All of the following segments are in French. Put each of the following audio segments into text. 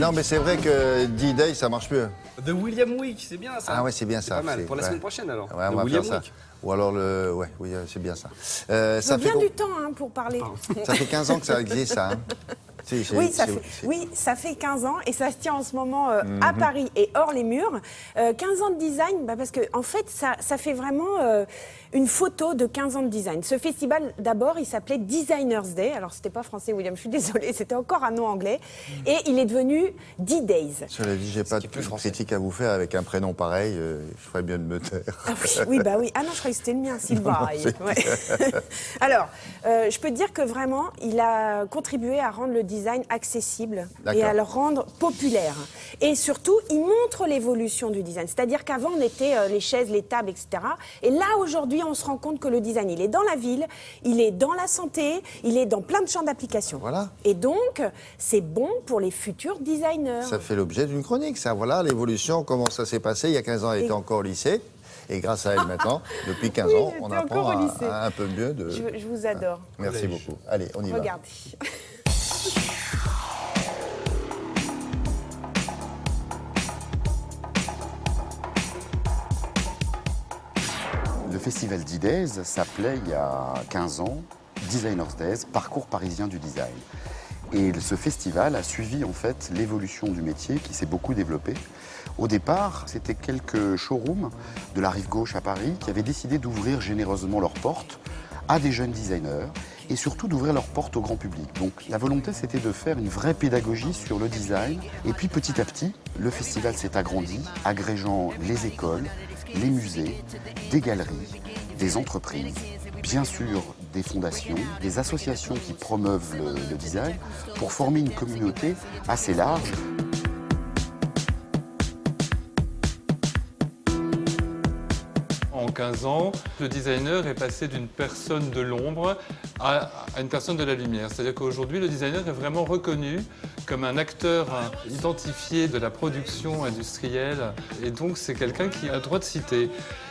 Non, mais c'est vrai que D-Day, ça marche mieux. The William Week, c'est bien ça. Ah ouais, c'est bien ça. Pas mal. Pour la semaine prochaine alors. Ouais, on The va William faire ça. Week. Ou alors le... Ouais, oui, c'est bien ça. Ça fait bien du temps hein, pour parler. Ça fait 15 ans que ça existe, ça. Hein. Oui, ça fait 15 ans et ça se tient en ce moment à Paris et hors les murs. 15 ans de design, parce que en fait, ça fait vraiment une photo de 15 ans de design. Ce festival, d'abord, il s'appelait Designers Day. Alors, c'était pas français, William, je suis désolée, c'était encore un nom anglais. Et il est devenu D-Days. Cela dit, j'ai pas de critique à vous faire avec un prénom pareil. Je ferais bien de me taire. Ah oui, bah oui. Ah non, je croyais que c'était le mien, Sylvain. Ouais. Alors, je peux te dire que vraiment, il a contribué à rendre le design accessible et à le rendre populaire. Et surtout, il montre l'évolution du design. C'est-à-dire qu'avant, on était les chaises, les tables, etc. Et là, aujourd'hui, on se rend compte que le design, il est dans la ville, il est dans la santé, il est dans plein de champs d'application. Voilà. Et donc, c'est bon pour les futurs designers. Ça fait l'objet d'une chronique, ça. Voilà l'évolution, comment ça s'est passé. Il y a 15 ans, elle était encore au lycée. Et grâce à elle maintenant, depuis 15 ans, on apprend un peu mieux de... Je vous adore. Merci beaucoup. Allez, on y va. Regardez. Le festival D-Days s'appelait il y a 15 ans Designers Days, parcours parisien du design. Et ce festival a suivi en fait l'évolution du métier qui s'est beaucoup développé. Au départ, c'était quelques showrooms de la rive gauche à Paris qui avaient décidé d'ouvrir généreusement leurs portes à des jeunes designers et surtout d'ouvrir leurs portes au grand public. Donc la volonté, c'était de faire une vraie pédagogie sur le design. Et puis petit à petit, le festival s'est agrandi, agrégeant les écoles, les musées, des galeries, des entreprises, bien sûr des fondations, des associations qui promeuvent le design pour former une communauté assez large. En 15 ans, le designer est passé d'une personne de l'ombre à une personne de la lumière. C'est-à-dire qu'aujourd'hui, le designer est vraiment reconnu comme un acteur identifié de la production industrielle. Et donc, c'est quelqu'un qui a le droit de citer.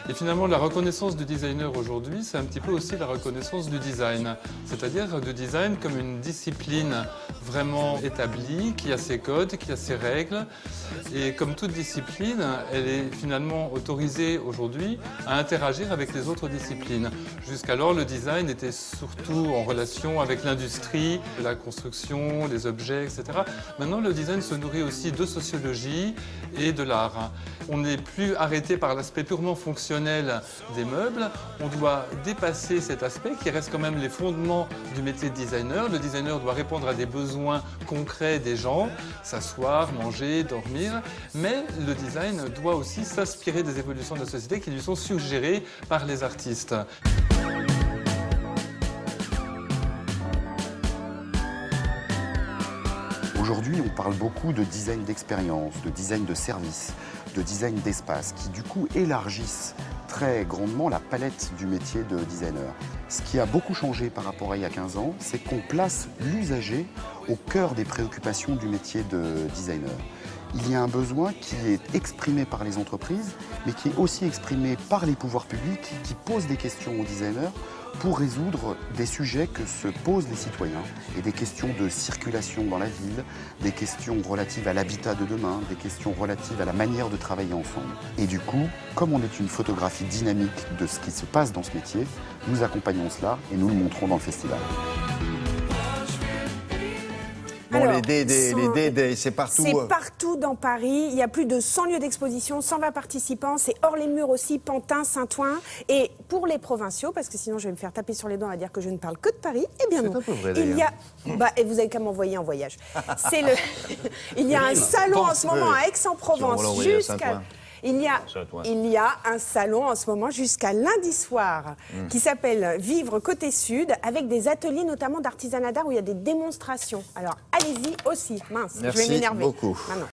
Et finalement, la reconnaissance du designer aujourd'hui, c'est un petit peu aussi la reconnaissance du design. C'est-à-dire du design comme une discipline vraiment établie, qui a ses codes, qui a ses règles. Et comme toute discipline, elle est finalement autorisée aujourd'hui à interagir avec les autres disciplines. Jusqu'alors, le design était surtout en relation avec l'industrie, la construction, les objets, etc. Maintenant, le design se nourrit aussi de sociologie et de l'art. On n'est plus arrêté par l'aspect purement fonctionnel des meubles. On doit dépasser cet aspect qui reste quand même les fondements du métier de designer. Le designer doit répondre à des besoins concrets des gens, s'asseoir, manger, dormir. Mais le design doit aussi s'inspirer des évolutions de la société qui lui sont suggérées par les artistes. Aujourd'hui, on parle beaucoup de design d'expérience, de design de service, de design d'espace, qui du coup élargissent très grandement la palette du métier de designer. Ce qui a beaucoup changé par rapport à il y a 15 ans, c'est qu'on place l'usager au cœur des préoccupations du métier de designer. Il y a un besoin qui est exprimé par les entreprises, mais qui est aussi exprimé par les pouvoirs publics qui posent des questions aux designers pour résoudre des sujets que se posent les citoyens et des questions de circulation dans la ville, des questions relatives à l'habitat de demain, des questions relatives à la manière de travailler ensemble. Et du coup, comme on est une photographie dynamique de ce qui se passe dans ce métier, nous accompagnons cela et nous le montrons dans le festival. Bon, Alors, les D-Day, c'est partout. C'est partout dans Paris. Il y a plus de 100 lieux d'exposition, 120 participants. C'est hors les murs aussi, Pantin, Saint-Ouen. Et pour les provinciaux, parce que sinon je vais me faire taper sur les doigts à dire que je ne parle que de Paris, eh bien non. C'est un peu vrai, Il y a... et vous avez qu'à m'envoyer en voyage. Il y a un salon en ce moment à Aix-en-Provence jusqu'à... Il y a un salon en ce moment jusqu'à lundi soir qui s'appelle Vivre Côté Sud avec des ateliers notamment d'artisanat d'art où il y a des démonstrations. Alors allez-y aussi. Mince, Merci je vais m'énerver. beaucoup. Maintenant.